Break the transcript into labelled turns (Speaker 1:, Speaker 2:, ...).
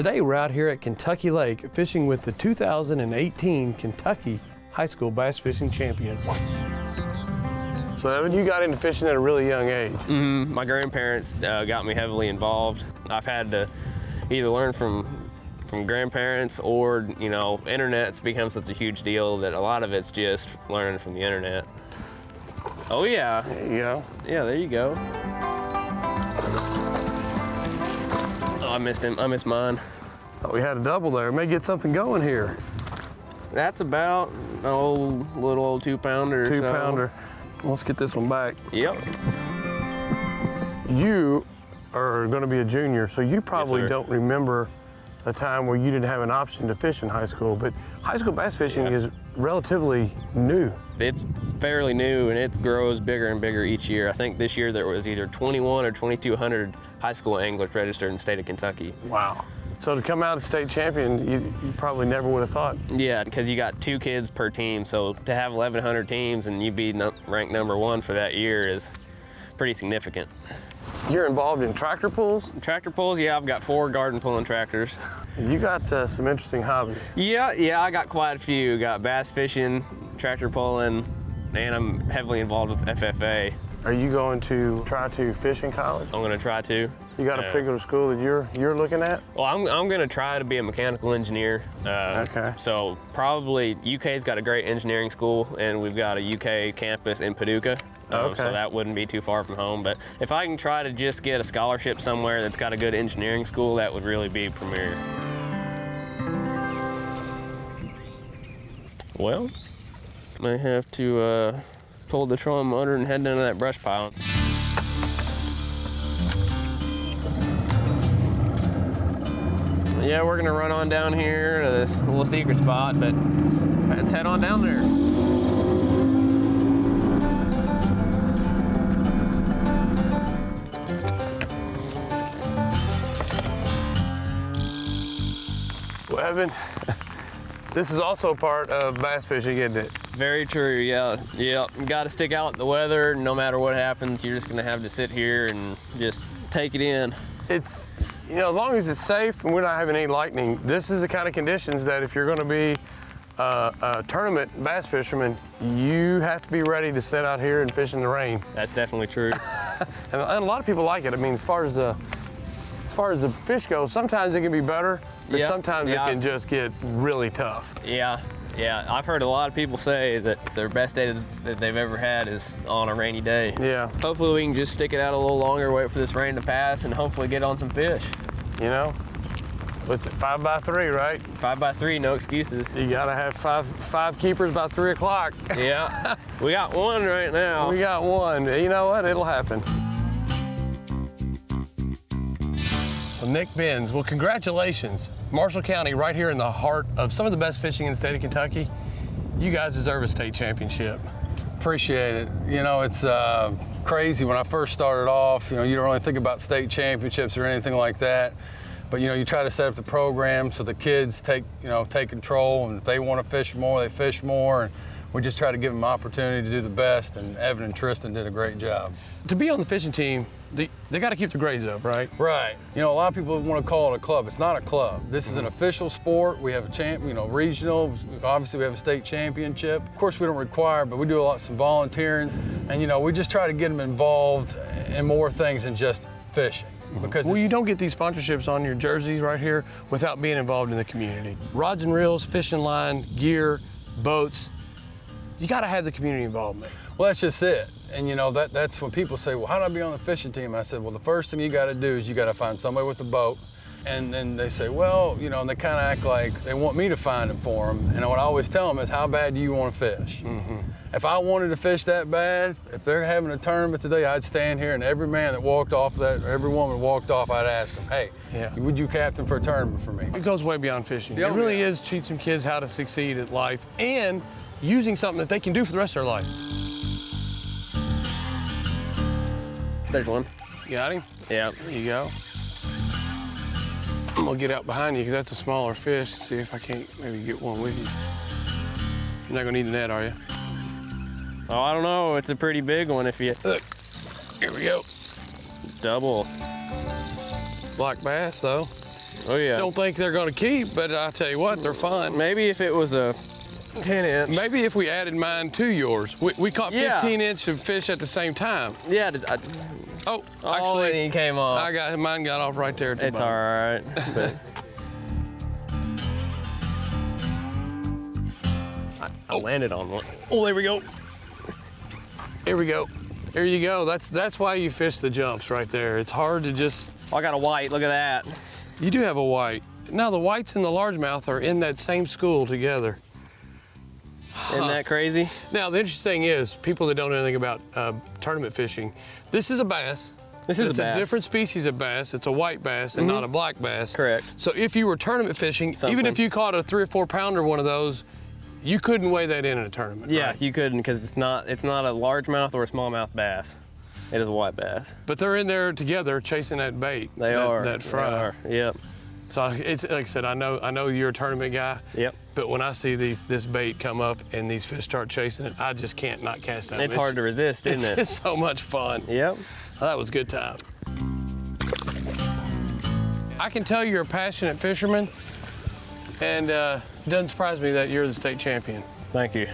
Speaker 1: Today we're out here at Kentucky Lake fishing with the 2018 Kentucky High School Bass Fishing Champion. So Evan, you got into fishing at a really young age.
Speaker 2: My grandparents got me heavily involved. I've had to either learn from grandparents or, internet's become such a huge deal that a lot of it's just learning from the internet. Oh yeah.
Speaker 1: There you go.
Speaker 2: Yeah, there you go. Oh, I missed him. I missed mine.
Speaker 1: Thought we had a double there. May get something going here.
Speaker 2: That's about little old 2-pounder.
Speaker 1: 2-pounder. Let's get this one back.
Speaker 2: Yep.
Speaker 1: You are going to be a junior, so you probably
Speaker 2: Yes, sir.
Speaker 1: don't remember a time where you didn't have an option to fish in high school, but high school bass fishing is relatively new.
Speaker 2: It's fairly new and it grows bigger and bigger each year. I think this year there was either 21 or 2,200 high school anglers registered in the state of Kentucky.
Speaker 1: Wow. So to come out as state champion, you probably never would have thought.
Speaker 2: Yeah, because you got 2 kids per team, so to have 1,100 teams and you be ranked #1 for that year is pretty significant.
Speaker 1: You're involved in tractor pulls?
Speaker 2: Tractor pulls, yeah, I've got 4 garden pulling tractors.
Speaker 1: You got some interesting hobbies.
Speaker 2: Yeah, I got quite a few. Got bass fishing, tractor pulling, and I'm heavily involved with FFA.
Speaker 1: Are you going to try to fish in college?
Speaker 2: I'm gonna try to.
Speaker 1: You got a particular school that you're looking at?
Speaker 2: Well, I'm gonna try to be a mechanical engineer.
Speaker 1: Okay.
Speaker 2: So probably UK's got a great engineering school, and we've got a UK campus in Paducah.
Speaker 1: Okay.
Speaker 2: So that wouldn't be too far from home. But if I can try to just get a scholarship somewhere that's got a good engineering school, that would really be premier. Well, may have to pull the trolling motor and head down to that brush pile. Yeah, we're gonna run on down here to this little secret spot, but let's head on down there.
Speaker 1: Well, Evan, this is also part of bass fishing, isn't it?
Speaker 2: Very true, yeah. You gotta stick out in the weather. No matter what happens, you're just gonna have to sit here and just take it in.
Speaker 1: It's, as long as it's safe and we're not having any lightning, this is the kind of conditions that if you're going to be a tournament bass fisherman, you have to be ready to sit out here and fish in the rain.
Speaker 2: That's definitely true.
Speaker 1: And a lot of people like it. I mean, as far as the fish goes, sometimes it can be better, but sometimes it can just get really tough.
Speaker 2: Yeah, I've heard a lot of people say that their best day that they've ever had is on a rainy day.
Speaker 1: Yeah.
Speaker 2: Hopefully we can just stick it out a little longer, wait for this rain to pass, and hopefully get on some fish.
Speaker 1: What's it, 5 by 3, right?
Speaker 2: 5 by 3, no excuses.
Speaker 1: You gotta have five keepers by 3 o'clock.
Speaker 2: Yeah, we got one right now.
Speaker 1: We got one. You know what? It'll happen. Well, Nick Benz, well, congratulations. Marshall County, right here in the heart of some of the best fishing in the state of Kentucky. You guys deserve a state championship.
Speaker 3: Appreciate it. It's crazy. When I first started off, you don't really think about state championships or anything like that. But you try to set up the program so the kids take control, and if they want to fish more, they fish more. And we just try to give them an opportunity to do the best, and Evan and Tristan did a great job.
Speaker 1: To be on the fishing team, they got to keep the grades up, right?
Speaker 3: Right. A lot of people want to call it a club. It's not a club. This is an official sport. We have a regional. Obviously, we have a state championship. Of course, we don't require, but we do some volunteering, and we just try to get them involved in more things than just fishing. Because
Speaker 1: you don't get these sponsorships on your jerseys right here without being involved in the community. Rods and reels, fishing line, gear, boats. You got to have the community involvement.
Speaker 3: Well, that's just it. And that's when people say, well, how do I be on the fishing team? I said, well, the first thing you got to do is you got to find somebody with a boat. And then they say, well, and they kind of act like they want me to find them for them. And what I always tell them is, how bad do you want to fish? If I wanted to fish that bad, if they're having a tournament today, I'd stand here and every man that walked off every woman walked off, I'd ask them, hey, would you captain for a tournament for me?
Speaker 1: It goes way beyond fishing. It really is teaching kids how to succeed at life and using something that they can do for the rest of their life.
Speaker 2: There's one.
Speaker 1: Got him?
Speaker 2: Yeah.
Speaker 1: There you go. I'm gonna get out behind you because that's a smaller fish. See if I can't maybe get one with you. You're not gonna need a net, are you?
Speaker 2: Oh, I don't know. It's a pretty big one if you...
Speaker 1: Look, here we go.
Speaker 2: Double.
Speaker 1: Black bass, though.
Speaker 2: Oh yeah.
Speaker 1: Don't think they're gonna keep, but I tell you what, they're fun.
Speaker 2: Maybe if it was a 10-inch.
Speaker 1: Maybe if we added mine to yours. We caught
Speaker 2: Yeah.
Speaker 1: 15-inch of fish at the same time.
Speaker 2: Yeah.
Speaker 1: Oh,
Speaker 2: And
Speaker 1: actually,
Speaker 2: he came off.
Speaker 1: mine got off right there at the
Speaker 2: It's
Speaker 1: bottom.
Speaker 2: all right. But I landed on one. Oh, there we go.
Speaker 1: Here we go. There you go. That's why you fish the jumps right there. It's hard to just.
Speaker 2: Oh, I got a white. Look at that.
Speaker 1: You do have a white. Now the whites and the largemouth are in that same school together.
Speaker 2: Isn't that crazy?
Speaker 1: Now the interesting thing is, people that don't know anything about tournament fishing, this is a bass.
Speaker 2: This is
Speaker 1: It's
Speaker 2: a bass.
Speaker 1: a different species of bass. It's a white bass and not a black bass.
Speaker 2: Correct.
Speaker 1: So if you were tournament fishing, even
Speaker 2: Something.
Speaker 1: if you caught a 3 or 4 pounder one of those, you couldn't weigh that in a tournament.
Speaker 2: Yeah,
Speaker 1: right?
Speaker 2: you couldn't because it's not a largemouth or a smallmouth bass. It is a white bass.
Speaker 1: But they're in there together chasing that bait.
Speaker 2: They
Speaker 1: that,
Speaker 2: are.
Speaker 1: That fry.
Speaker 2: They are. Yep.
Speaker 1: So it's like I said, I know you're a tournament guy.
Speaker 2: Yep.
Speaker 1: But when I see this bait come up and these fish start chasing it, I just can't not cast out.
Speaker 2: It's hard to resist, isn't it?
Speaker 1: It's so much fun.
Speaker 2: Yep.
Speaker 1: That was a good time. I can tell you're a passionate fisherman, and it doesn't surprise me that you're the state champion.
Speaker 2: Thank you.